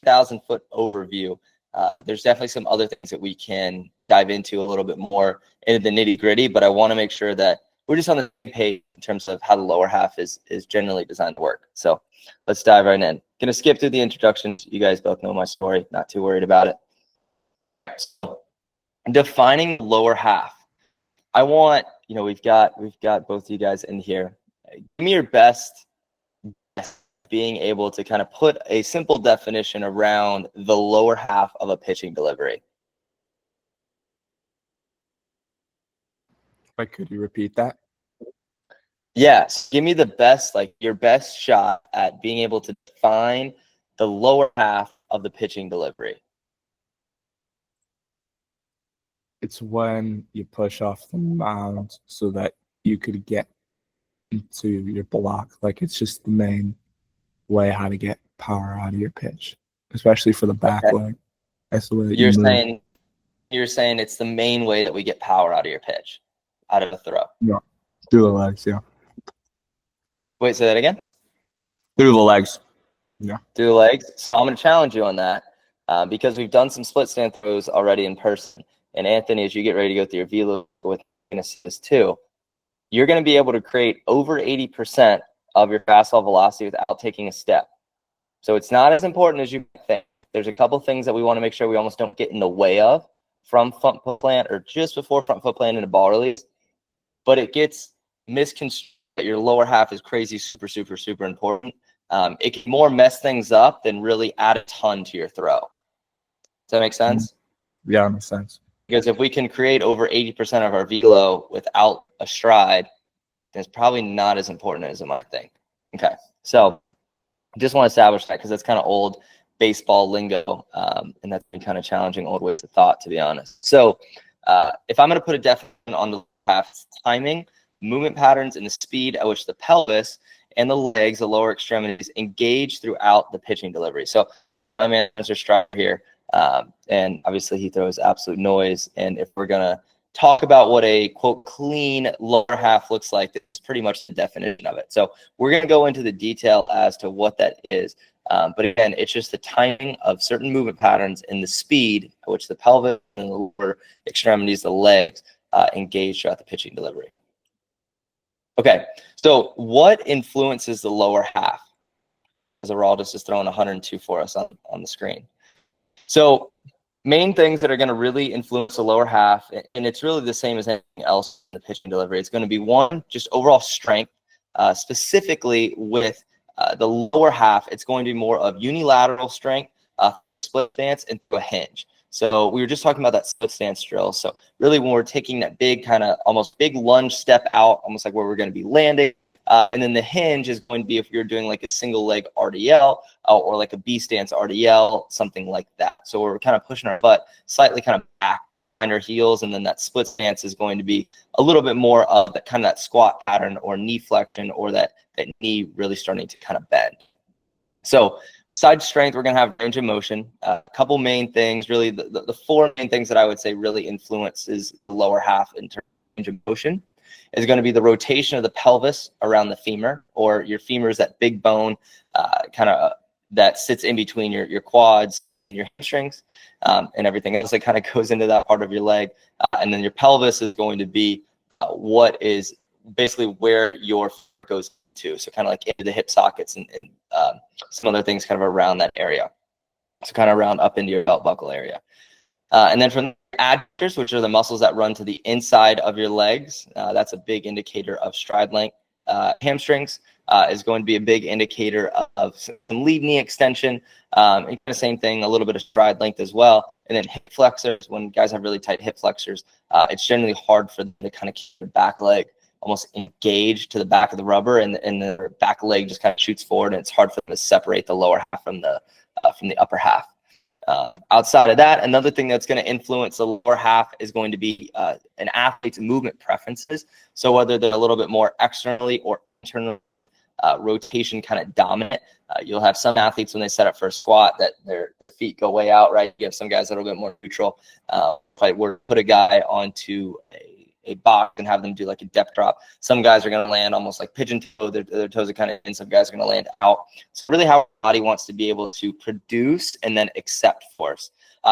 10,000-foot overview. There's definitely some other things that we can dive into a little bit more into the nitty gritty, but I want to make sure that we're just on the same page in terms of how the lower half is generally designed to work. So let's dive right in. Gonna skip through the introductions. You guys both know my story, not too worried about it. So, defining the lower half. I want, we've got both of you guys in here. Give me your best being able to kind of put a simple definition around the lower half of a pitching delivery. Like, could you repeat that? Yes. Give me the best, your best shot at being able to define the lower half of the pitching delivery. It's when you push off the mound so that you could get into your block. Like, it's just the main way how to get power out of your pitch, especially for the back leg. That's the way that you're saying it's the main way that we get power out of your pitch, out of a throw. Yeah, through the legs. Yeah. Wait, say that again. Through the legs. Yeah. Through the legs. So I'm going to challenge you on that because we've done some split stand throws already in person. And Anthony, as you get ready to go through your velo with assist too, you're going to be able to create over 80% of your fastball velocity without taking a step. So it's not as important as you think. There's a couple things that we want to make sure we almost don't get in the way of from front foot plant or just before front foot plant in a ball release. But it gets misconstrued that your lower half is crazy, super, super, super important. It can more mess things up than really add a ton to your throw. Does that make sense? Yeah, that makes sense. Because if we can create over 80% of our velo without a stride, then it's probably not as important as it might think. Okay, so just want to establish that because that's kind of old baseball lingo, and that's been kind of challenging old ways of thought, to be honest. So if I'm going to put a definition on the half, timing, movement patterns, and the speed at which the pelvis and the legs, the lower extremities, engage throughout the pitching delivery. So my manager Strider here. And obviously he throws absolute noise. And if we're going to talk about what a, quote, clean lower half looks like, that's pretty much the definition of it. So we're going to go into the detail as to what that is. But again, it's just the timing of certain movement patterns and the speed at which the pelvis and the lower extremities, the legs, engage throughout the pitching delivery. Okay, so what influences the lower half? As Araldus is throwing 102 for us on the screen. So main things that are going to really influence the lower half, and it's really the same as anything else in the pitching delivery. It's going to be one, just overall strength, specifically with the lower half. It's going to be more of unilateral strength, split stance, and through a hinge. So we were just talking about that split stance drill. So really when we're taking that big kind of almost big lunge step out, almost like where we're going to be landing, and then the hinge is going to be if you're doing like a single leg RDL or like a B stance RDL, something like that. So we're kind of pushing our butt slightly kind of back behind our heels, and then that split stance is going to be a little bit more of that kind of that squat pattern or knee flexion or that knee really starting to kind of bend. So side strength, we're going to have range of motion. A couple main things, really the four main things that I would say really influences the lower half in terms of range of motion is going to be the rotation of the pelvis around the femur, or your femur is that big bone kind of that sits in between your quads and your hamstrings and everything else that kind of goes into that part of your leg. And then your pelvis is going to be what is basically where your foot goes to. So kind of like into the hip sockets and some other things kind of around that area. So kind of around up into your belt buckle area. And then from adductors, which are the muscles that run to the inside of your legs, that's a big indicator of stride length. Hamstrings is going to be a big indicator of some lead knee extension. And the same thing, a little bit of stride length as well. And then hip flexors, when guys have really tight hip flexors, it's generally hard for them to kind of keep the back leg almost engaged to the back of the rubber, and the back leg just kind of shoots forward, and it's hard for them to separate the lower half from the upper half. Outside of that, another thing that's going to influence the lower half is going to be an athlete's movement preferences. So whether they're a little bit more externally or internally rotation kind of dominant, you'll have some athletes when they set up for a squat that their feet go way out, right? You have some guys that are a little bit more neutral. If I were to put a guy onto a box and have them do like a depth drop. Some guys are going to land almost like pigeon toe. Their toes are kind of in. Some guys are going to land out. It's really how our body wants to be able to produce and then accept force.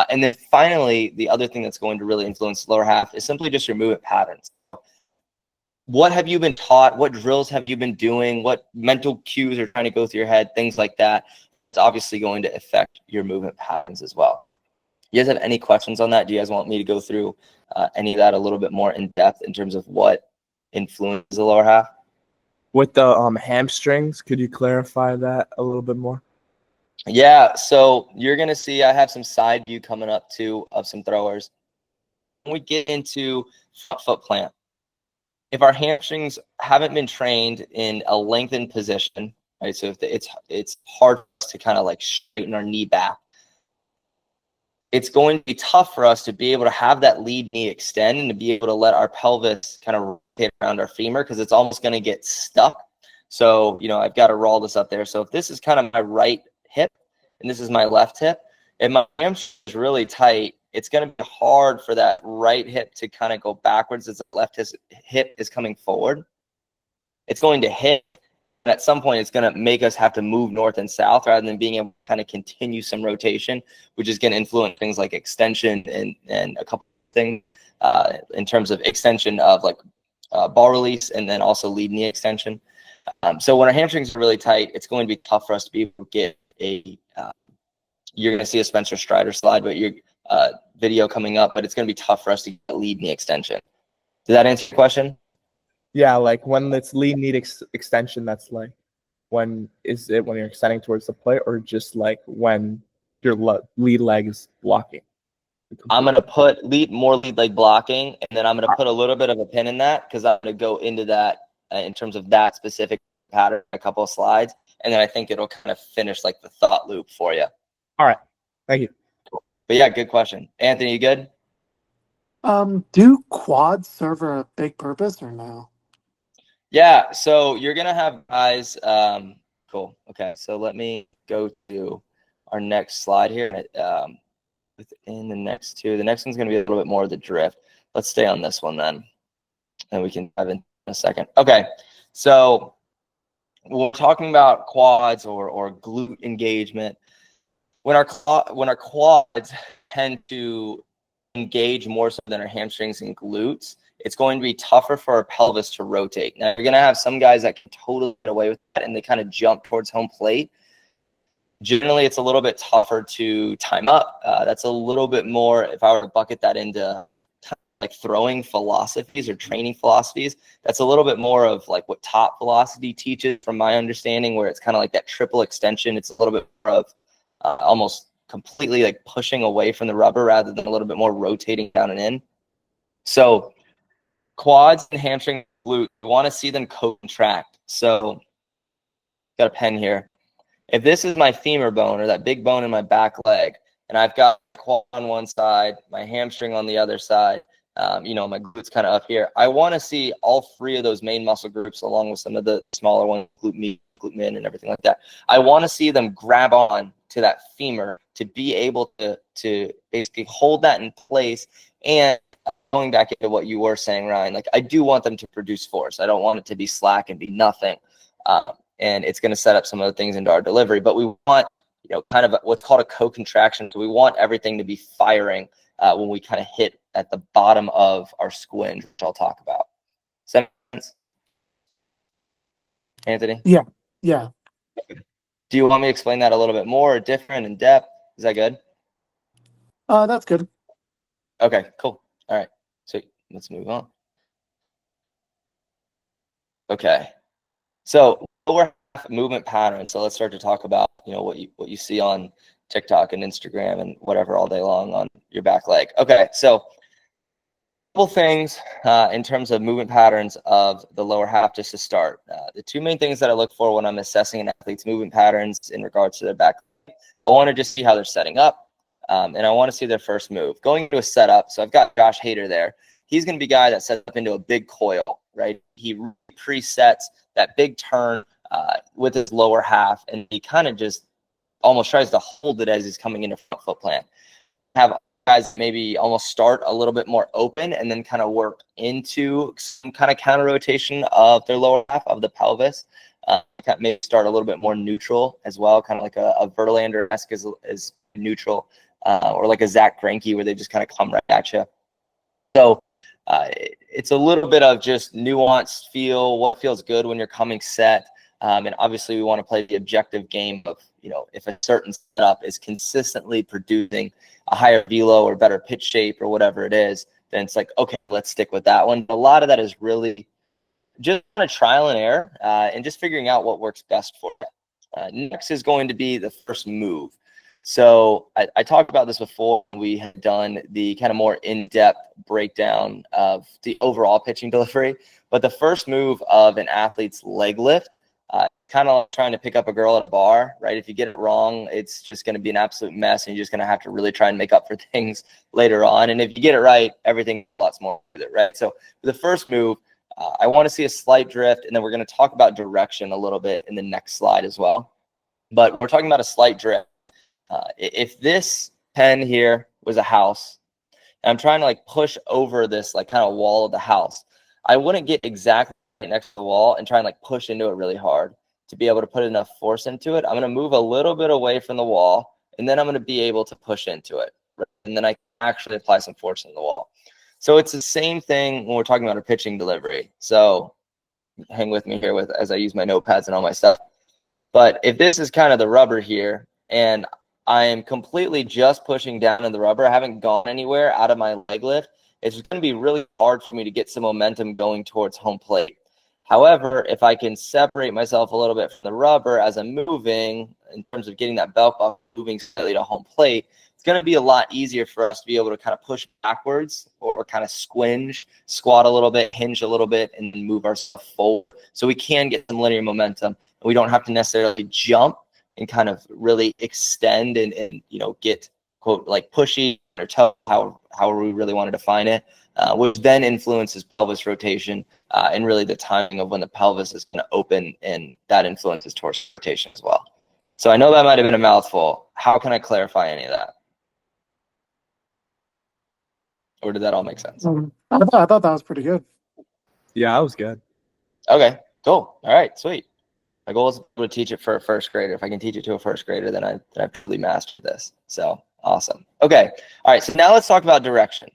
And then finally, the other thing that's going to really influence the lower half is simply just your movement patterns. What have you been taught? What drills have you been doing? What mental cues are trying to go through your head? Things like that. It's obviously going to affect your movement patterns as well. You guys have any questions on that? Do you guys want me to go through any of that a little bit more in depth in terms of what influences the lower half? With the hamstrings, could you clarify that a little bit more? Yeah, so you're going to see I have some side view coming up too of some throwers. When we get into front foot plant, if our hamstrings haven't been trained in a lengthened position, right? So if it's hard for us to kind of like straighten our knee back, it's going to be tough for us to be able to have that lead knee extend and to be able to let our pelvis kind of rotate around our femur, because it's almost going to get stuck. So, you know, I've got to roll this up there. So if this is kind of my right hip and this is my left hip, if my hamstring is really tight, it's going to be hard for that right hip to kind of go backwards as the left hip is coming forward. It's going to hit. And at some point, it's going to make us have to move north and south rather than being able to kind of continue some rotation, which is going to influence things like extension and a couple of things in terms of extension of like ball release and then also lead knee extension. So when our hamstrings are really tight, it's going to be tough for us to be able to get a you're going to see a Spencer Strider slide, but your video coming up, but it's going to be tough for us to get a lead knee extension. Did that answer your question? Yeah, like when it's lead knee extension, that's like when is it when you're extending towards the plate, or just like when your lead leg is blocking? I'm going to put more lead leg blocking, and then I'm going to put a little bit of a pin in that because I'm going to go into that in terms of that specific pattern, a couple of slides, and then I think it'll kind of finish like the thought loop for you. All right. Thank you. Cool. But yeah, good question. Anthony, you good? Do quads serve a big purpose or no? Yeah, so you're going to have guys, cool. Okay, so let me go to our next slide here. Within the next two, the next one's going to be a little bit more of the drift. Let's stay on this one then, and we can dive in a second. Okay, so we're talking about quads or glute engagement. When our quads tend to engage more so than our hamstrings and glutes, it's going to be tougher for our pelvis to rotate. Now, you're going to have some guys that can totally get away with that, and they kind of jump towards home plate. Generally, it's a little bit tougher to time up. That's a little bit more, if I were to bucket that into like throwing philosophies or training philosophies, that's a little bit more of like what Top Velocity teaches from my understanding, where it's kind of like that triple extension. It's a little bit more of almost completely like pushing away from the rubber rather than a little bit more rotating down and in. So quads and hamstring glute, you want to see them co-contract. So got a pen here. If this is my femur bone or that big bone in my back leg, and I've got quad on one side, my hamstring on the other side, you know, my glutes kind of up here, I want to see all three of those main muscle groups along with some of the smaller ones, glute med, glute min, and everything like that. I want to see them grab on to that femur to be able to basically hold that in place. And going back into what you were saying, Ryan, like I do want them to produce force. I don't want it to be slack and be nothing. And it's going to set up some of the things into our delivery. But we want, you know, kind of what's called a co-contraction. So we want everything to be firing when we kind of hit at the bottom of our squinge, which I'll talk about. Sense? Anthony? Yeah. Do you want me to explain that a little bit more or different in depth? Is that good? That's good. Okay, cool. All right. So let's move on. Okay. So lower half movement pattern. So let's start to talk about, you know, what you see on TikTok and Instagram and whatever all day long on your back leg. Okay, so a couple things in terms of movement patterns of the lower half just to start. The two main things that I look for when I'm assessing an athlete's movement patterns in regards to their back leg, I want to just see how they're setting up, and I want to see their first move. Going into a setup, so I've got Josh Hader there. He's going to be a guy that sets up into a big coil, right? He presets that big turn with his lower half, and he kind of just almost tries to hold it as he's coming into front foot plant. Have guys maybe almost start a little bit more open and then kind of work into some kind of counter rotation of their lower half of the pelvis. Maybe start a little bit more neutral as well, kind of like a Verlander-esque is neutral, or like a Zach Greinke where they just kind of come right at you. So it's a little bit of just nuanced feel, what feels good when you're coming set. And obviously we want to play the objective game of, if a certain setup is consistently producing a higher velo or better pitch shape or whatever it is, then it's like, okay, let's stick with that one. But a lot of that is really just kind of trial and error, and just figuring out what works best for you. Next is going to be the first move. So I talked about this before. We had done the kind of more in-depth breakdown of the overall pitching delivery, but the first move of an athlete's leg lift, kind of like trying to pick up a girl at a bar, right? If you get it wrong, it's just going to be an absolute mess, and you're just going to have to really try and make up for things later on. And if you get it right, everything lots more with it, right? So for the first move, I want to see a slight drift, and then we're going to talk about direction a little bit in the next slide as well. But we're talking about a slight drift. If this pen here was a house, and I'm trying to like push over this like kind of wall of the house, I wouldn't get exactly next to the wall and try and like push into it really hard to be able to put enough force into it. I'm going to move a little bit away from the wall, and then I'm going to be able to push into it. Right? And then I can actually apply some force in the wall. So it's the same thing when we're talking about a pitching delivery. So hang with me here as I use my notepads and all my stuff. But if this is kind of the rubber here, and I am completely just pushing down in the rubber, I haven't gone anywhere out of my leg lift, it's going to be really hard for me to get some momentum going towards home plate. However, if I can separate myself a little bit from the rubber as I'm moving, in terms of getting that belt buckle moving slightly to home plate, it's going to be a lot easier for us to be able to kind of push backwards or kind of squat a little bit, hinge a little bit, and move ourselves forward. So we can get some linear momentum, and we don't have to necessarily jump and kind of really extend and get, quote, like pushy or toe, however we really want to define it, which then influences pelvis rotation and really the timing of when the pelvis is going to open, and that influences torsion rotation as well. So I know that might have been a mouthful. How can I clarify any of that? Or did that all make sense? I thought that was pretty good. Yeah, that was good. Okay, cool. All right, sweet. My goal is to teach it for a first grader. If I can teach it to a first grader, then I've truly mastered this. So awesome. Okay. All right. So now let's talk about direction.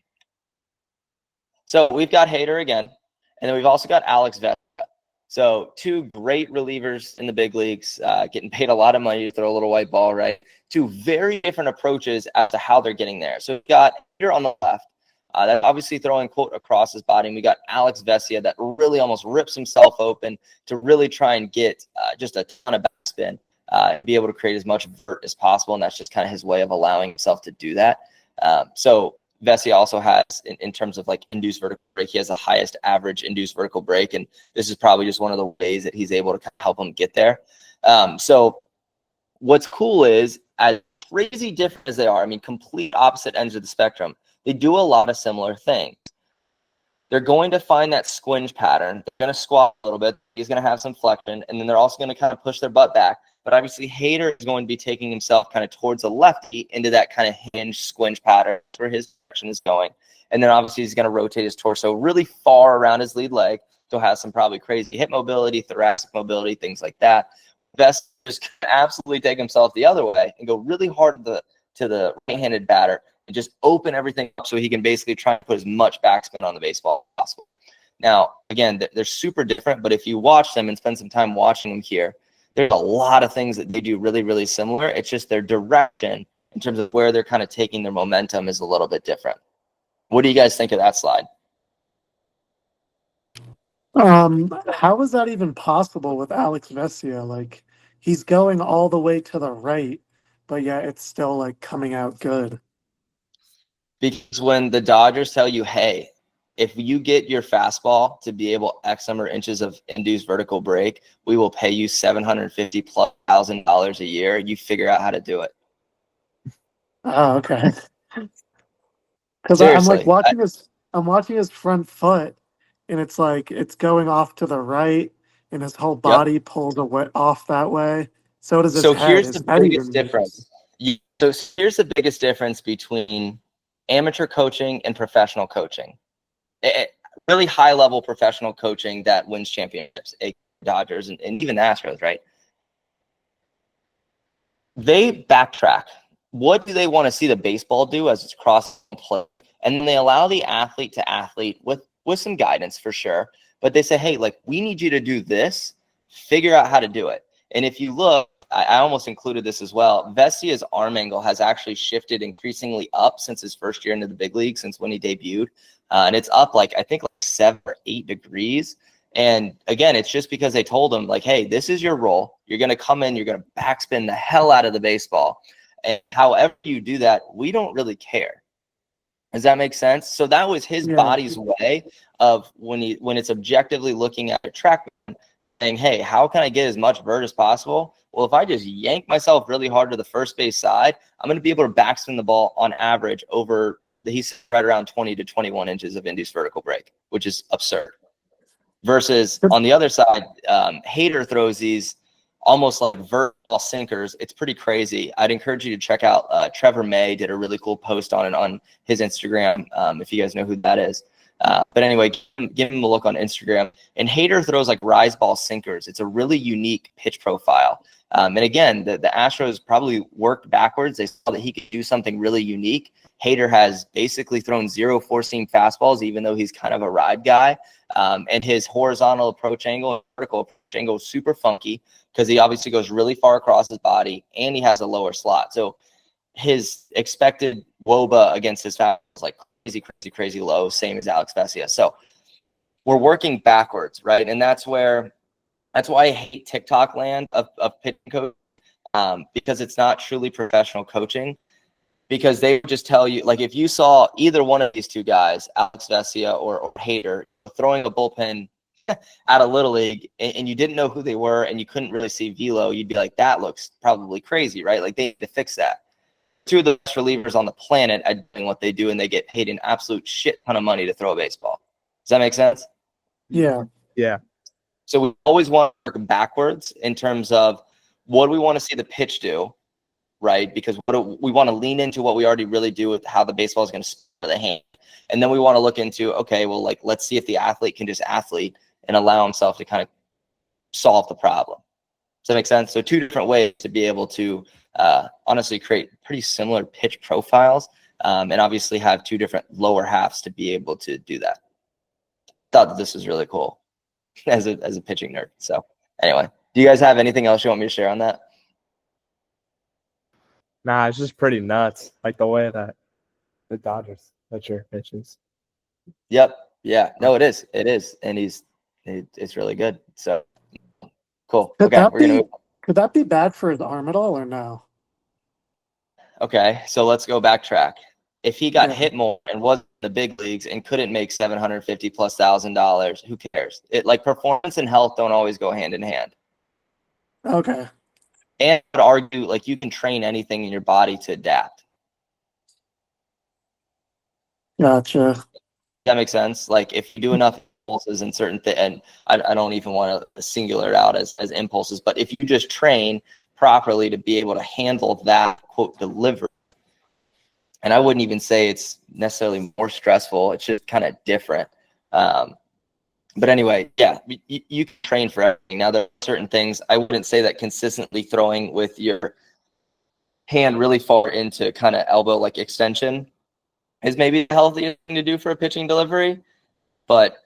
So we've got Hader again, and then we've also got Alex Vesia. So two great relievers in the big leagues, getting paid a lot of money to throw a little white ball, right? Two very different approaches as to how they're getting there. So we've got Hader on the left, that's obviously throwing, quote, across his body. And we got Alex Vesia that really almost rips himself open to really try and get just a ton of backspin, be able to create as much vert as possible. And that's just kind of his way of allowing himself to do that. So Vesia also has, in terms of like induced vertical break, he has the highest average induced vertical break. And this is probably just one of the ways that he's able to kind of help him get there. So what's cool is, as crazy different as they are, I mean, complete opposite ends of the spectrum, they do a lot of similar things. They're going to find that squinge pattern. They're going to squat a little bit. He's going to have some flexion, and then they're also going to kind of push their butt back. But obviously, Hader is going to be taking himself kind of towards the lefty into that kind of hinge squinge pattern where his direction is going. And then obviously, he's going to rotate his torso really far around his lead leg. So has some probably crazy hip mobility, thoracic mobility, things like that. Best just absolutely take himself the other way and go really hard to the right-handed batter and just open everything up so he can basically try and put as much backspin on the baseball as possible. Now, again, they're super different, but if you watch them and spend some time watching them here, there's a lot of things that they do really, really similar. It's just their direction in terms of where they're kind of taking their momentum is a little bit different. What do you guys think of that slide? How is that even possible with Alex Vesia? Like, he's going all the way to the right, but yet it's still like coming out good. Because when the Dodgers tell you, hey, if you get your fastball to be able X number of inches of induced vertical break, we will pay you $750,000+ a year. You figure out how to do it. Oh, okay. Because I'm like watching his front foot, and it's like it's going off to the right, and his whole body pulls away off that way. So does his head. Here's His the head biggest even difference. So here's the biggest difference between amateur coaching and professional coaching. Really high level professional coaching that wins championships, Dodgers and even the Astros, right? They backtrack. What do they want to see the baseball do as it's crossing the plate? And then they allow the athlete to athlete with some guidance for sure. But they say, hey, like, we need you to do this, figure out how to do it. And if you look, I almost included this as well. Vesia's arm angle has actually shifted increasingly up since his first year into the big league, since when he debuted. And it's up I think 7 or 8 degrees. And again, it's just because they told him, like, hey, this is your role. You're going to come in, you're going to backspin the hell out of the baseball. And however you do that, we don't really care. Does that make sense? So that was his body's way of when it's objectively looking at a track, saying, hey, how can I get as much vert as possible? Well, if I just yank myself really hard to the first base side, I'm going to be able to backspin the ball on average over he's right around 20 to 21 inches of induced vertical break, which is absurd. Versus on the other side, Hader throws these almost like vertical sinkers. It's pretty crazy. I'd encourage you to check out Trevor May did a really cool post on it on his Instagram, if you guys know who that is. But anyway, give him a look on Instagram. And Hader throws like rise ball sinkers. It's a really unique pitch profile. And again, the Astros probably worked backwards. They saw that he could do something really unique. Hader has basically thrown 0 four-seam fastballs, even though he's kind of a ride guy. And his horizontal approach angle, vertical approach angle is super funky because he obviously goes really far across his body and he has a lower slot. So his expected WOBA against his fastball is like crazy low, same as Alex Vesia. So we're working backwards, right? And that's why I hate TikTok land of pitching coach, because it's not truly professional coaching. Because they just tell you, like, if you saw either one of these two guys, Alex Vesia or Hader, throwing a bullpen at a little league, and you didn't know who they were, and you couldn't really see velo, you'd be like, that looks probably crazy, right? Like, they need to fix that. Two of the best relievers on the planet at doing what they do, and they get paid an absolute shit ton of money to throw a baseball. Does that make sense? Yeah. Yeah. So we always want to work backwards in terms of what do we want to see the pitch do, right? Because we want to lean into what we already really do with how the baseball is going to spin the hand. And then we want to look into, okay, well, like, let's see if the athlete can just athlete and allow himself to kind of solve the problem. Does that make sense? So 2 different ways to be able to honestly create pretty similar pitch profiles, and obviously have 2 different lower halves to be able to do that. Thought that this was really cool as a pitching nerd. So anyway, do you guys have anything else you want me to share on that? Nah, it's just pretty nuts, like the way that the Dodgers pitcher pitches. Yep. Yeah. No, it is. It is, and it's really good. So cool. Could Okay, could that be bad for his arm at all, or no? Okay, so let's go backtrack. If he got hit more and was in the big leagues and couldn't make $750,000+, who cares? It, like, performance and health don't always go hand in hand. Okay. And I would argue, like, you can train anything in your body to adapt. Gotcha. That makes sense. Like, if you do enough impulses in certain things, and I don't even want to singular it out as impulses, but if you just train properly to be able to handle that, quote, delivery, and I wouldn't even say it's necessarily more stressful, it's just kind of different. But anyway, yeah, you can train for everything. Now, there are certain things, I wouldn't say that consistently throwing with your hand really far into kind of elbow like extension is maybe the healthiest thing to do for a pitching delivery. But,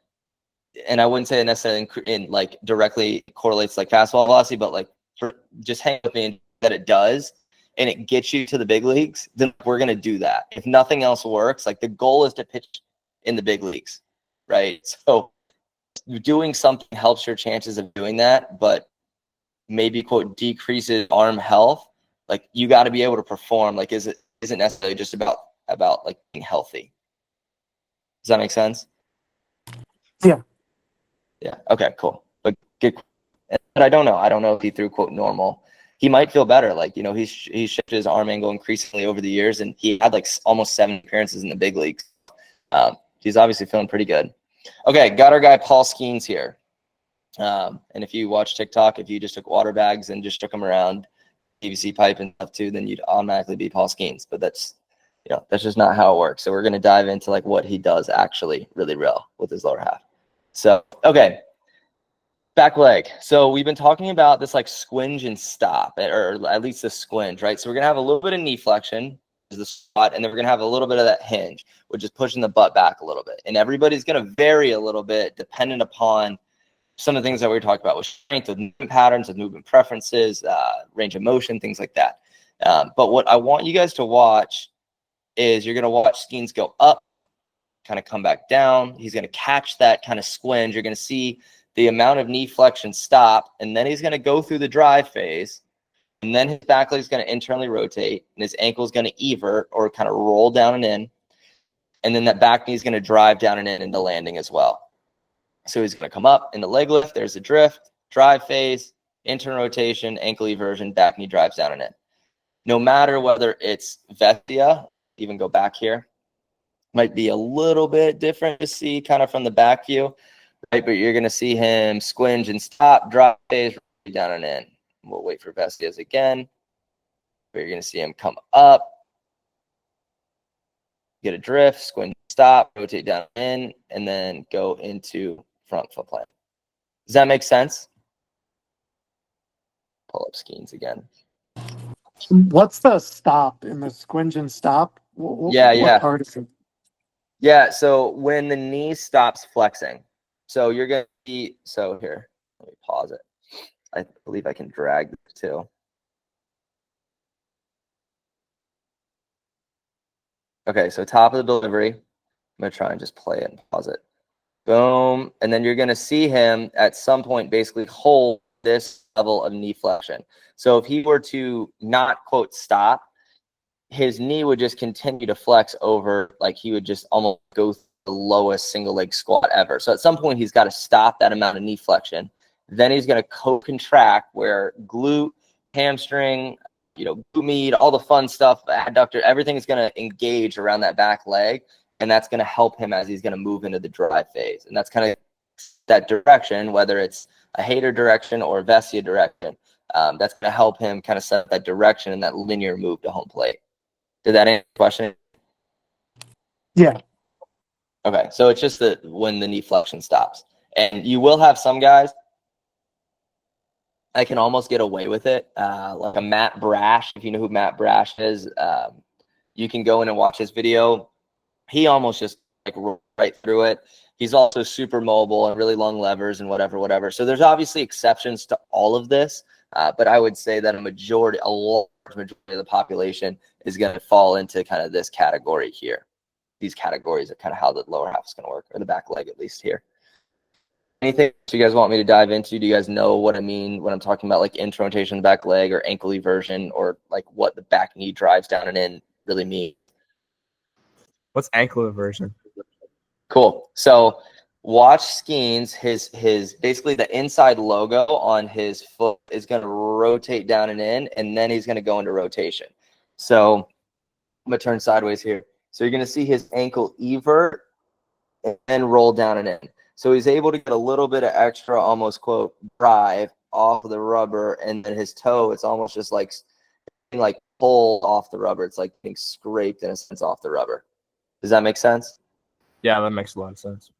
and I wouldn't say it necessarily in like directly correlates like fastball velocity, but like, for just hang with me that it does, and it gets you to the big leagues, then we're going to do that. If nothing else works, like, the goal is to pitch in the big leagues, right? So doing something helps your chances of doing that, but maybe, quote, decreases arm health. Like, you got to be able to perform. Like, isn't necessarily just about like being healthy. Does that make sense? Yeah. Yeah. Okay, cool. But good. But I don't know if he threw, quote, normal. He might feel better. Like, you know, he's shifted his arm angle increasingly over the years, and he had like almost 7 appearances in the big leagues. He's obviously feeling pretty good. Okay, got our guy Paul Skeens here. And if you watch TikTok, if you just took water bags and just took them around PVC pipe and stuff too, then you'd automatically be Paul Skeens. But that's that's just not how it works. So we're going to dive into like what he does actually really well with his lower half. So, okay. Back leg. So we've been talking about this like squinge and stop, or at least the squinge, right? So we're going to have a little bit of knee flexion, is the spot, and then we're going to have a little bit of that hinge, which is pushing the butt back a little bit. And everybody's going to vary a little bit dependent upon some of the things that we talked about with strength, with movement patterns, with movement preferences, range of motion, things like that. But what I want you guys to watch is you're going to watch Skeens go up, kind of come back down. He's going to catch that kind of squinge. You're going to see the amount of knee flexion stop, and then he's going to go through the drive phase, and then his back leg is going to internally rotate, and his ankle is going to evert or kind of roll down and in, and then that back knee is going to drive down and in into landing as well. So he's going to come up in the leg lift. There's a drift, drive phase, internal rotation, ankle eversion, back knee drives down and in. No matter whether it's Vestia, even go back here, might be a little bit different to see kind of from the back view, right? But you're going to see him squinge and stop, drop phase, down and in. We'll wait for Vestia's again. But you're going to see him come up, get a drift, squinge, stop, rotate down and in, and then go into front foot plant. Does that make sense? Pull up Skeens again. What's the stop in the squinge and stop? What part is it? Yeah, so when the knee stops flexing, so you're going to be, so here, let me pause it. I believe I can drag this too. Okay, so top of the delivery, I'm going to try and just play it and pause it. Boom, and then you're going to see him at some point basically hold this level of knee flexion. So if he were to not, quote, stop, his knee would just continue to flex over, like he would just almost go through the lowest single leg squat ever. So at some point, he's got to stop that amount of knee flexion. Then he's going to co-contract where glute, hamstring, glute med, all the fun stuff, adductor, everything is going to engage around that back leg. And that's going to help him as he's going to move into the drive phase. And that's kind of that direction, whether it's a Hayter direction or a Vestia direction. That's going to help him kind of set that direction and that linear move to home plate. Did that answer the question? Yeah. Okay, so it's just that when the knee flexion stops. And you will have some guys that can almost get away with it, like a Matt Brash. If you know who Matt Brash is, you can go in and watch his video. He almost just like right through it. He's also super mobile and really long levers and whatever. So there's obviously exceptions to all of this, but I would say that a large majority of the population is going to fall into kind of this category here. These categories are kind of how the lower half is going to work, or the back leg at least here. Anything you guys want me to dive into? Do you guys know what I mean when I'm talking about like intro rotation of the back leg or ankle eversion, or like what the back knee drives down and in really mean? What's ankle eversion? Cool. So watch Skeens, his basically the inside logo on his foot is going to rotate down and in, and then he's going to go into rotation. So I'm going to turn sideways here. So you're going to see his ankle evert and then roll down and in. So he's able to get a little bit of extra, almost, quote, drive off of the rubber, and then his toe, it's almost just like pulled off the rubber. It's like being scraped in a sense off the rubber. Does that make sense? Yeah, that makes a lot of sense.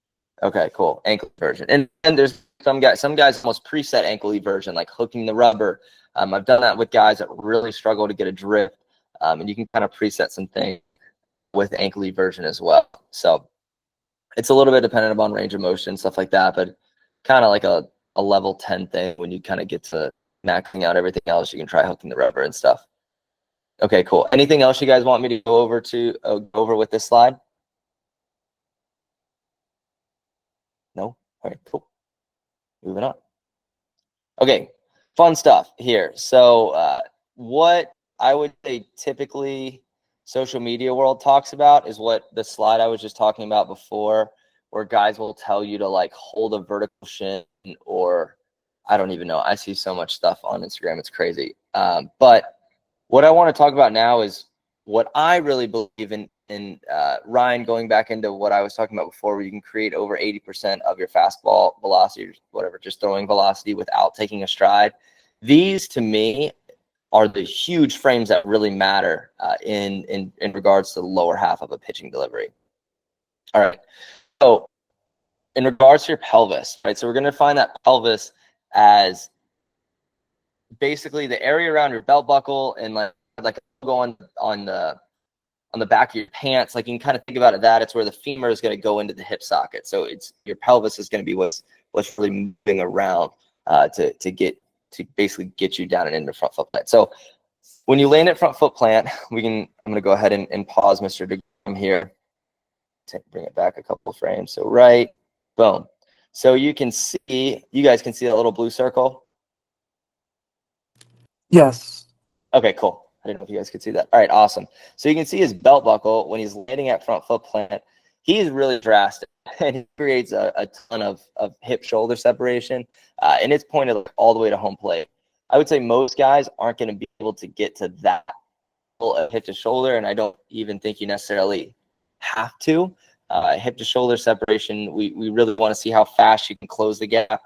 Okay, cool. Ankle eversion. And there's some guys almost preset ankle eversion, like hooking the rubber. I've done that with guys that really struggle to get a drift. And you can kind of preset some things with ankle eversion as well. So it's a little bit dependent upon range of motion, stuff like that, but kind of like a level 10 thing. When you kind of get to maxing out everything else, you can try hooking the rubber and stuff. Okay, cool. Anything else you guys want me to go over with this slide? No? All right, cool. Moving on. Okay, fun stuff here. So what I would say typically social media world talks about is what the slide I was just talking about before, where guys will tell you to like hold a vertical shin, or I don't even know. I see so much stuff on Instagram. It's crazy. But what I want to talk about now is what I really believe in Ryan, going back into what I was talking about before, where you can create over 80% of your fastball velocity, or whatever, just throwing velocity without taking a stride. These, to me, are the huge frames that really matter in regards to the lower half of a pitching delivery. All right. So in regards to your pelvis, right? So we're going to define that pelvis as basically the area around your belt buckle and like going on the back of your pants. Like you can kind of think about it that it's where the femur is going to go into the hip socket. So it's your pelvis is going to be what's really moving around to basically get you down and into front foot plant. So when you land at front foot plant, I'm going to go ahead and pause Mr. DeGrom here to bring it back a couple frames. So right, boom. So you guys can see that little blue circle. Yes. Okay, cool. I didn't know if you guys could see that. All right, awesome. So you can see his belt buckle when he's landing at front foot plant. He's really drastic, and he creates a ton of hip shoulder separation, and it's pointed all the way to home plate. I would say most guys aren't going to be able to get to that level of hip to shoulder, and I don't even think you necessarily have to. Hip to shoulder separation, we really want to see how fast you can close the gap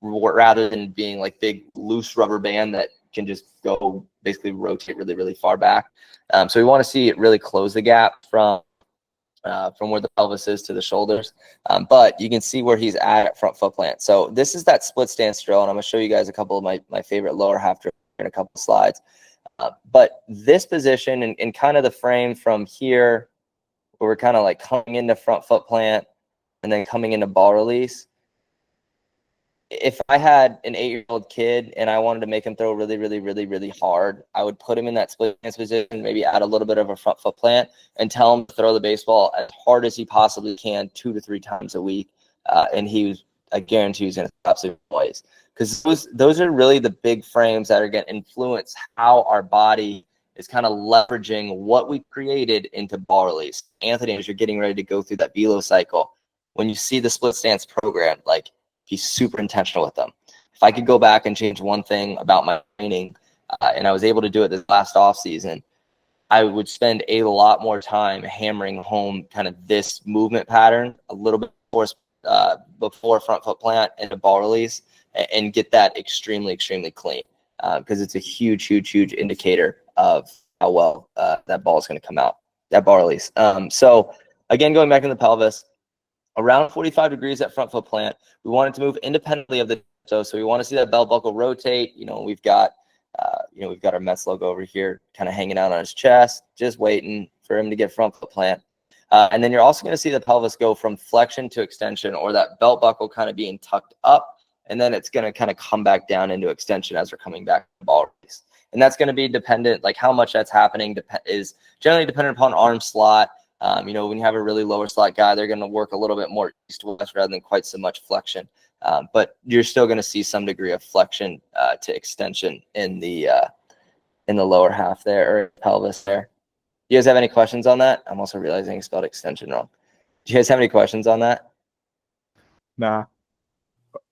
rather than being like big loose rubber band that can just go basically rotate really, really far back. So we want to see it really close the gap from where the pelvis is to the shoulders. But you can see where he's at front foot plant. So this is that split stance drill, and I'm going to show you guys a couple of my favorite lower half drills in a couple of slides. But this position and kind of the frame from here, where we're kind of like coming into front foot plant and then coming into ball release. If I had an 8-year-old kid and I wanted to make him throw really, really, really, really hard, I would put him in that split stance position, maybe add a little bit of a front foot plant and tell him to throw the baseball as hard as he possibly can 2 to 3 times a week. And I guarantee he's going to stop some noise. Because those are really the big frames that are going to influence how our body is kind of leveraging what we created into ball release. Anthony, as you're getting ready to go through that velo cycle, when you see the split stance program, like, be super intentional with them. If I could go back and change one thing about my training, and I was able to do it this last off season, I would spend a lot more time hammering home kind of this movement pattern a little bit before front foot plant and a ball release, and get that extremely, extremely clean, because it's a huge, huge, huge indicator of how well that ball is going to come out, that ball release. So again, going back in the pelvis, around 45 degrees at front foot plant, we want it to move independently of the so we want to see that belt buckle rotate. We've got our Mets logo over here kind of hanging out on his chest, just waiting for him to get front foot plant. And then you're also going to see the pelvis go from flexion to extension, or that belt buckle kind of being tucked up, and then it's going to kind of come back down into extension as we're coming back to ball release. And that's going to be dependent, like how much that's happening is generally dependent upon arm slot. When you have a really lower slot guy, they're going to work a little bit more east to west rather than quite so much flexion. But you're still going to see some degree of flexion to extension in the lower half there, or pelvis there. Do you guys have any questions on that? I'm also realizing I spelled extension wrong. Do you guys have any questions on that? Nah,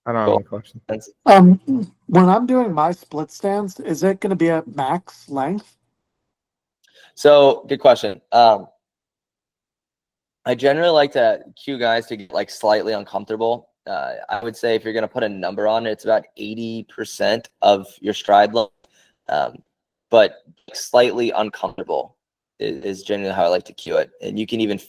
I don't have any questions. When I'm doing my split stance, is it going to be at max length? So good question. I generally like to cue guys to get like slightly uncomfortable. I would say if you're going to put a number on it, it's about 80% of your stride length, but slightly uncomfortable is generally how I like to cue it. And you can even,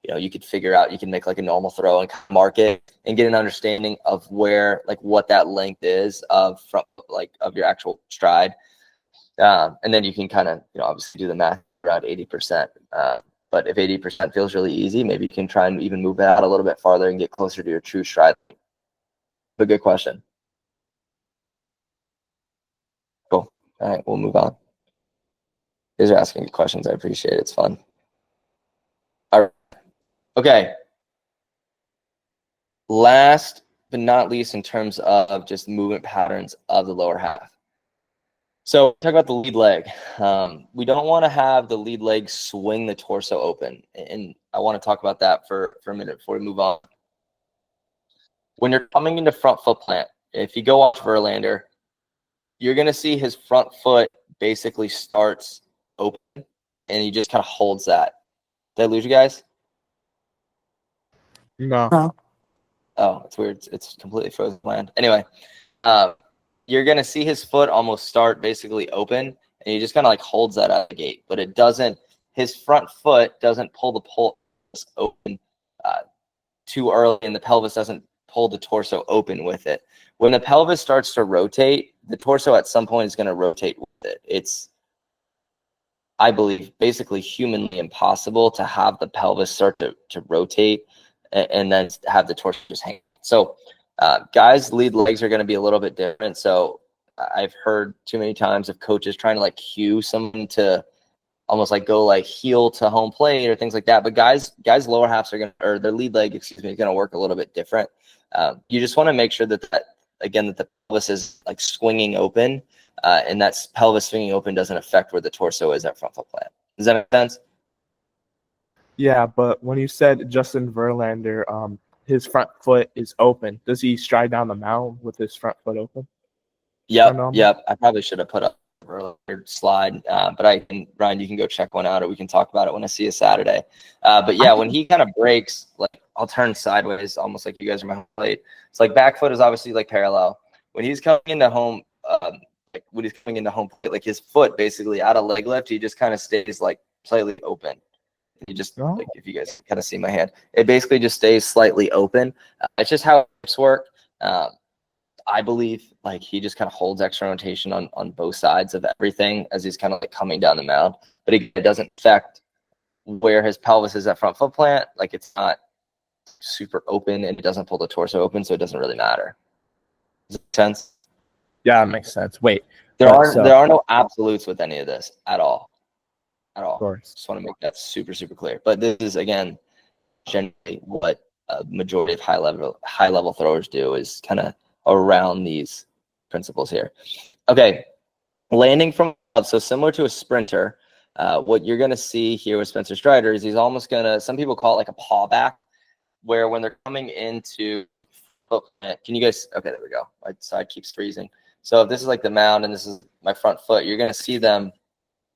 you could figure out, you can make like a normal throw and mark it and get an understanding of where, like what that length is of your actual stride. And then you can kind of, obviously do the math around 80%. But if 80% feels really easy, maybe you can try and even move it out a little bit farther and get closer to your true stride. But good question. Cool. All right, we'll move on. You guys are asking good questions. I appreciate it. It's fun. All right. Okay. Last but not least, in terms of just movement patterns of the lower half. So talk about the lead leg. We don't want to have the lead leg swing the torso open. And I want to talk about that for a minute before we move on. When you're coming into front foot plant, if you go off Verlander, you're going to see his front foot basically starts open, and he just kind of holds that. Did I lose you guys? No. Oh, it's weird. It's completely frozen land. Anyway, you're going to see his foot almost start basically open, and he just kind of like holds that out of the gate, but it doesn't, his front foot doesn't pull the pelvis open too early, and the pelvis doesn't pull the torso open with it. When the pelvis starts to rotate, the torso at some point is going to rotate with it. It's, I believe, basically humanly impossible to have the pelvis start to rotate and then have the torso just hang. So guys' lead legs are going to be a little bit different. So I've heard too many times of coaches trying to like cue someone to almost like go like heel to home plate or things like that. But guys lower halves are going to, or their lead leg, excuse me, is going to work a little bit different. You just want to make sure that the pelvis is like swinging open, and that pelvis swinging open doesn't affect where the torso is at front foot plant. Does that make sense? Yeah, but when you said Justin Verlander, his front foot is open, does he stride down the mound with his front foot open? Yep. I probably should have put up an earlier slide, but Ryan, you can go check one out, or we can talk about it when I see you Saturday. But yeah, when he kind of breaks, like I'll turn sideways, almost like you guys are my home plate. It's like back foot is obviously like parallel. When he's coming into home, plate, like his foot basically out of leg lift, he just kind of stays like slightly open. You just like, if you guys kind of see my hand, it basically just stays slightly open. It's just how it works. I believe like he just kind of holds extra rotation on both sides of everything as he's kind of like coming down the mound, but it doesn't affect where his pelvis is at front foot plant. Like it's not super open and it doesn't pull the torso open, so it doesn't really matter. Does that make sense? Yeah, it makes sense. Wait, there are no absolutes with any of this at all. Of course. Just want to make that super clear. But this is again generally what a majority of high level throwers do, is kind of around these principles here. Okay, landing from above. So similar to a sprinter, what you're going to see here with Spencer Strider is he's almost going to, some people call it like a paw back, where when they're coming into foot plant, can you guys, okay, there we go. My side keeps freezing. So if this is like the mound and this is my front foot, you're going to see them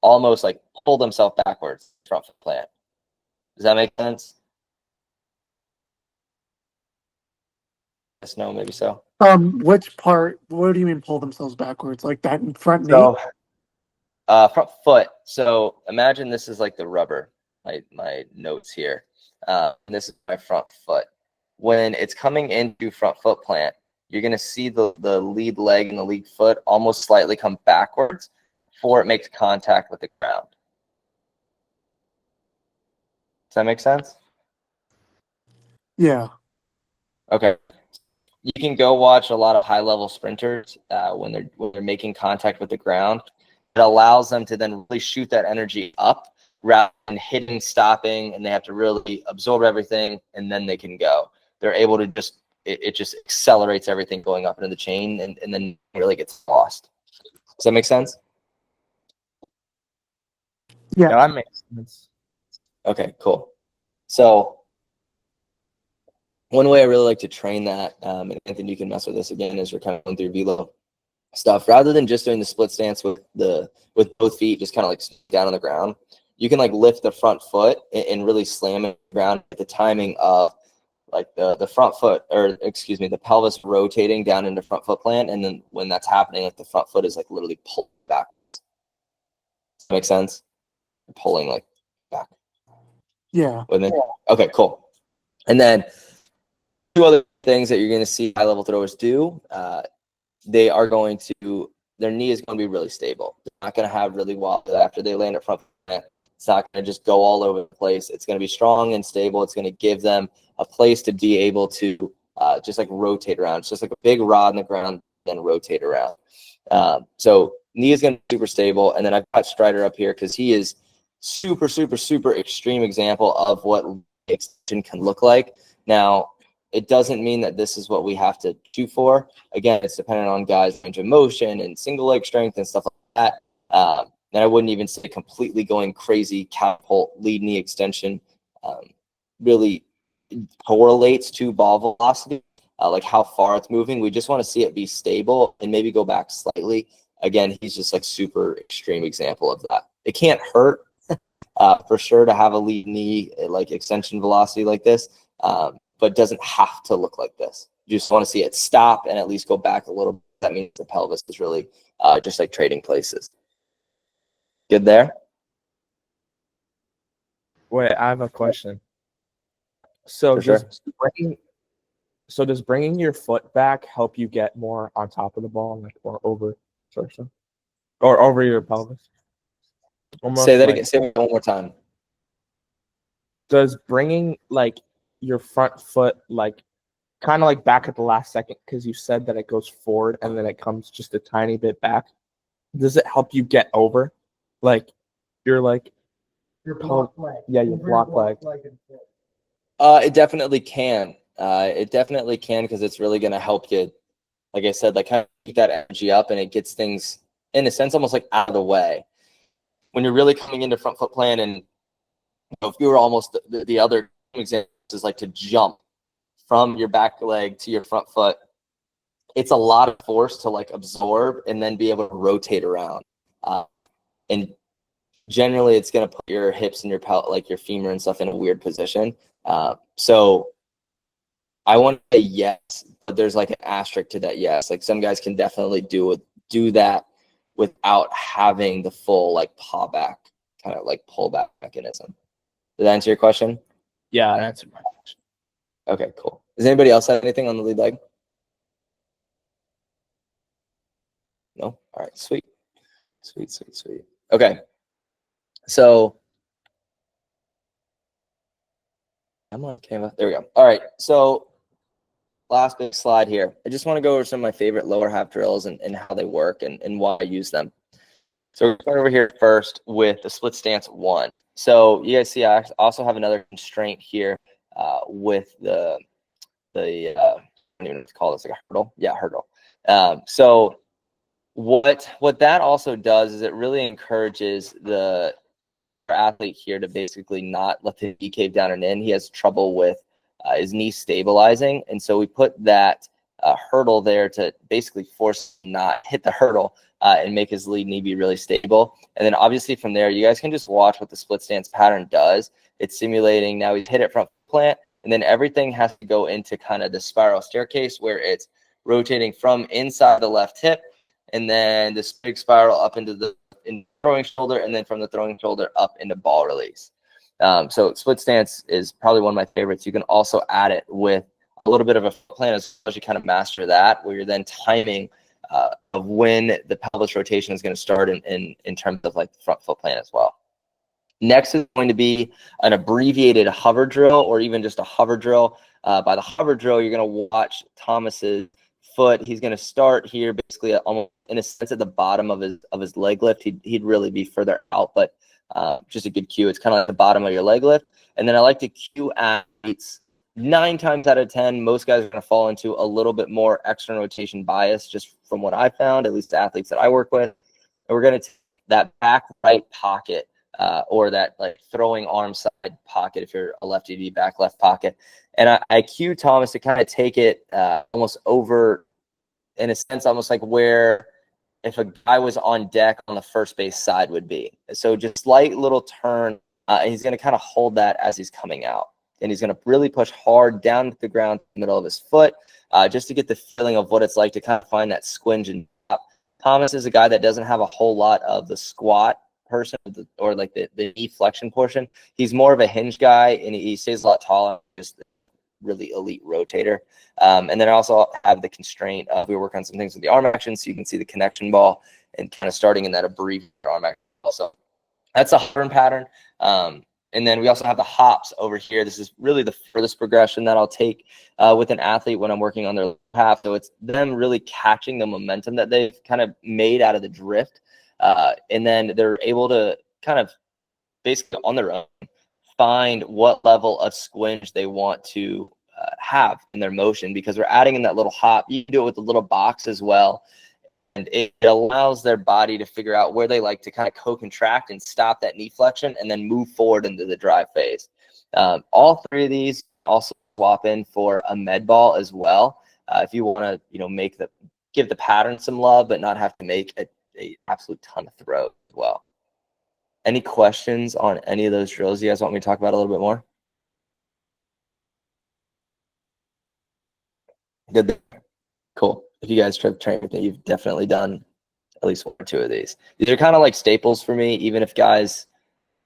almost like pull themselves backwards front foot plant. Does that make sense? Yes, no, maybe so. Which part? What do you mean pull themselves backwards? Like that in front knee? So, front foot. So imagine this is like the rubber. My notes here. And this is my front foot. When it's coming into front foot plant, you're going to see the lead leg and the lead foot almost slightly come backwards before it makes contact with the ground. Does that make sense? Yeah. Okay. You can go watch a lot of high-level sprinters when they're making contact with the ground. It allows them to then really shoot that energy up rather than hitting, stopping, and they have to really absorb everything, and then they can go. They're able to just, it just accelerates everything going up into the chain, and then really gets lost. Does that make sense? Yeah, that makes sense. Okay, cool. So one way I really like to train that, and Anthony, you can mess with this again as you're kind of going through velo stuff, rather than just doing the split stance with both feet just kind of like down on the ground, you can like lift the front foot and really slam it ground at the timing of like the front foot, or excuse me, the pelvis rotating down into front foot plant, and then when that's happening, like the front foot is like literally pulled back. Does that make sense? Pulling like back. Yeah. Okay, cool. And then two other things that you're going to see high level throwers do. They are going to, their knee is going to be really stable. They're not going to have really wobble after they land at front plant. It's not going to just go all over the place. It's going to be strong and stable. It's going to give them a place to be able to just like rotate around. It's just like a big rod in the ground, then rotate around. So knee is going to be super stable. And then I've got Strider up here because he is super extreme example of what extension can look like. Now, it doesn't mean that this is what we have to shoot for. Again, it's dependent on guys' range of motion and single leg strength and stuff like that. And I wouldn't even say completely going crazy catapult lead knee extension really correlates to ball velocity, like how far it's moving. We just want to see it be stable and maybe go back slightly. Again, he's just like super extreme example of that. It can't hurt for sure to have a lead knee like extension velocity like this, but doesn't have to look like this. You just want to see it stop and at least go back a little bit. That means the pelvis is really just like trading places. Good there? Wait, I have a question. So For sure. does bringing your foot back help you get more on top of the ball, like or over torso, or over your pelvis? Almost Say that like, again. Say it one more time. does bringing like your front foot like kind of like back at the last second, because you said that it goes forward and then it comes just a tiny bit back, does it help you get over? Like you're like Your block leg. Yeah, your Over your block leg. and foot. It definitely can. It definitely can, because it's really going to help you, like I said, like kind of keep that energy up, and it gets things in a sense almost like out of the way. When you're really coming into front foot plant, and if you were almost the other example is like to jump from your back leg to your front foot, it's a lot of force to like absorb and then be able to rotate around. And generally it's going to put your hips and your like your femur and stuff in a weird position. So I want to say yes, but there's like an asterisk to that yes. Like some guys can definitely do that without having the full like paw back kind of like pullback mechanism. Did that answer your question? Yeah, that's my question. Okay, cool. Does anybody else have anything on the lead leg? No? All right, sweet. Sweet, sweet, sweet. Okay. So I'm on Canva. There we go. All right. So last big slide here. I just want to go over some of my favorite lower half drills and how they work and why I use them. So we're going over here first with the split stance 1. So you guys see I also have another constraint here with the I don't even know what to call this, like a hurdle. Yeah, hurdle. So what that also does is it really encourages the athlete here to basically not let the knee cave down and in. He has trouble with his knee stabilizing, and so we put that hurdle there to basically force him not hit the hurdle and make his lead knee be really stable. And then obviously from there, you guys can just watch what the split stance pattern does. It's simulating, now he's hit it front plant, and then everything has to go into kind of the spiral staircase where it's rotating from inside the left hip, and then this big spiral up into the throwing shoulder, and then from the throwing shoulder up into ball release. So split stance is probably one of my favorites. You can also add it with a little bit of a plan as you kind of master that, where you're then timing of when the pelvis rotation is going to start in terms of like the front foot plant as well. Next is going to be an abbreviated hover drill, or even just a hover drill. By the hover drill, you're going to watch Thomas's foot. He's going to start here basically almost in a sense at the bottom of his leg lift. He'd really be further out, but just a good cue. It's kind of like the bottom of your leg lift. And then I like to cue athletes 9 times out of 10. Most guys are going to fall into a little bit more external rotation bias, just from what I found, at least the athletes that I work with. And we're going to take that back right pocket or that like throwing arm side pocket if you're a lefty, be back left pocket. And I cue Thomas to kind of take it almost over, in a sense, almost like where if a guy was on deck on the first base side would be. So just slight little turn. He's going to kind of hold that as he's coming out. And he's going to really push hard down to the ground, in the middle of his foot, just to get the feeling of what it's like to kind of find that squinge and drop. Thomas is a guy that doesn't have a whole lot of the squat person or like the knee flexion portion. He's more of a hinge guy, and he stays a lot taller, just really elite rotator. And then I also have the constraint of we work on some things with the arm action, so you can see the connection ball and kind of starting in that abbreviated arm action. So that's a hovering pattern. And then we also have the hops over here. This is really the furthest progression that I'll take with an athlete when I'm working on their half. So it's them really catching the momentum that they've kind of made out of the drift. And then they're able to kind of basically on their own find what level of squinge they want to have in their motion, because we're adding in that little hop. You can do it with the little box as well. And it allows their body to figure out where they like to kind of co-contract and stop that knee flexion and then move forward into the drive phase. All 3 of these also swap in for a med ball as well. If you want to, give the pattern some love, but not have to make a absolute ton of throws as well. Any questions on any of those drills you guys want me to talk about a little bit more? Good. Cool. If you guys have trained with me, you've definitely done at least one or two of these. These are kind of like staples for me, even if guys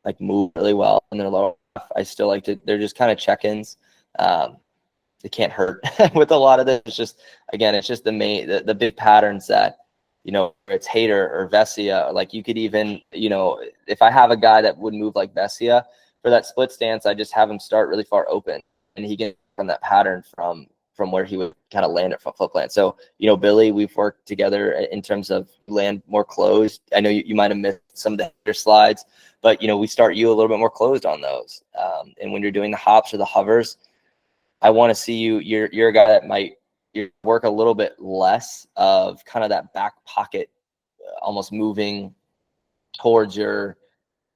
like move really well in their lower half. I still like to, they're just kind of check-ins. It can't hurt with a lot of this. It's just, again, it's just the big patterns that, you know, it's Hayter or Vesia, or like you could even, you know, if I have a guy that would move like Vesia for that split stance, I just have him start really far open and he can from that pattern from where he would kind of land it from flip land. So, you know, Billy, we've worked together in terms of land more closed. I know you might have missed some of the Hayter slides, but, you know, we start you a little bit more closed on those. And when you're doing the hops or the hovers, I want to see you, you're a guy that might work a little bit less of kind of that back pocket, almost moving towards your,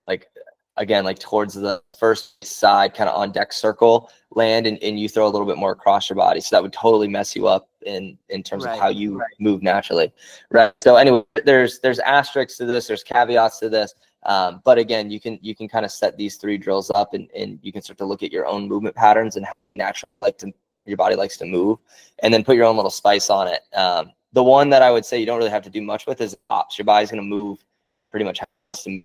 like, again, like towards the first side, kind of on deck circle land, and you throw a little bit more across your body. So that would totally mess you up in terms of how you move naturally. Right. So anyway, there's asterisks to this, there's caveats to this. But again, you can kind of set these 3 drills up and you can start to look at your own movement patterns and how naturally your body likes to move, and then put your own little spice on it. The one that I would say you don't really have to do much with is ops. Your body's going to move pretty much how it wants to move.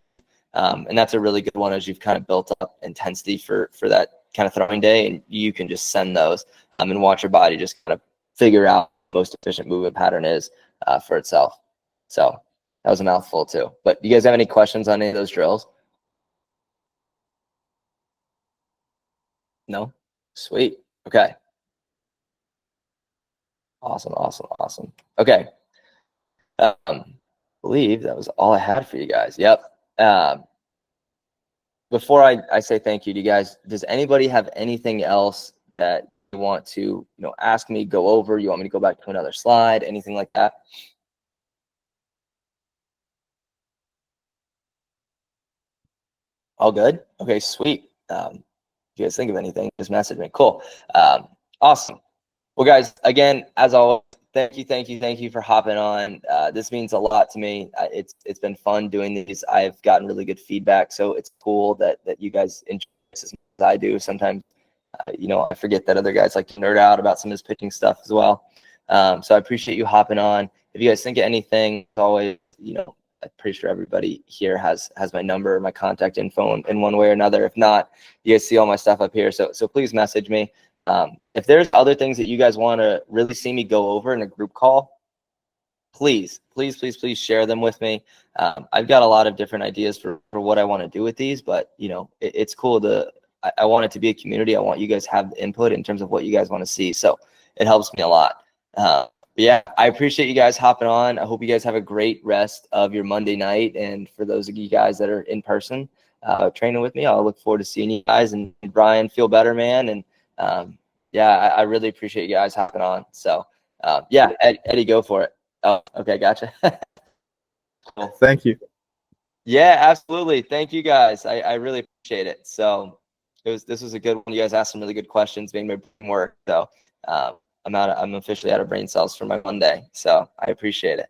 And that's a really good one as you've kind of built up intensity for that kind of throwing day, and you can just send those and watch your body just kind of figure out what the most efficient movement pattern is for itself. So that was a mouthful too. But do you guys have any questions on any of those drills? No? Sweet. Okay. Awesome. Okay. Believe that was all I had for you guys. Yep. Before I say thank you to you guys, does anybody have anything else that you want to, you know, ask me, go over? You want me to go back to another slide, anything like that? All good? Okay, sweet. If you guys think of anything, just message me. Cool. Awesome. Well, guys, again, as always, thank you for hopping on. This means a lot to me. It's been fun doing these. I've gotten really good feedback, so it's cool that you guys enjoy this as much as I do. Sometimes, you know, I forget that other guys like to nerd out about some of this pitching stuff as well. So I appreciate you hopping on. If you guys think of anything, as always, you know, I'm pretty sure everybody here has my number, my contact info in one way or another. If not, you guys see all my stuff up here. So please message me. If there's other things that you guys want to really see me go over in a group call, please share them with me. I've got a lot of different ideas for what I want to do with these, but you know, it's cool I want it to be a community. I want you guys to have input in terms of what you guys want to see. So it helps me a lot. But yeah, I appreciate you guys hopping on. I hope you guys have a great rest of your Monday night. And for those of you guys that are in person training with me, I'll look forward to seeing you guys. And Brian, feel better, man. And yeah, I really appreciate you guys hopping on. So yeah, Eddie, go for it. Oh, okay, gotcha. Cool. Thank you. Yeah, absolutely. Thank you guys. I really appreciate it. So this was a good one. You guys asked some really good questions, made my brain work. So I'm officially out of brain cells for my Monday. So I appreciate it.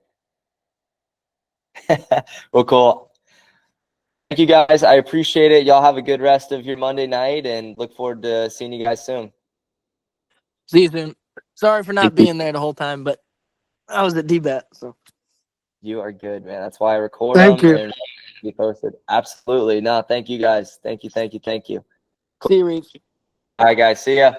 Well, cool. Thank you guys. I appreciate it. Y'all have a good rest of your Monday night and look forward to seeing you guys soon. See you soon. Sorry for not being there the whole time, but I was at DBAT. So you are good, man. That's why I record Thank them you. and be posted. Absolutely. No, thank you guys. Thank you. see you, Reeves. All right, guys. See ya.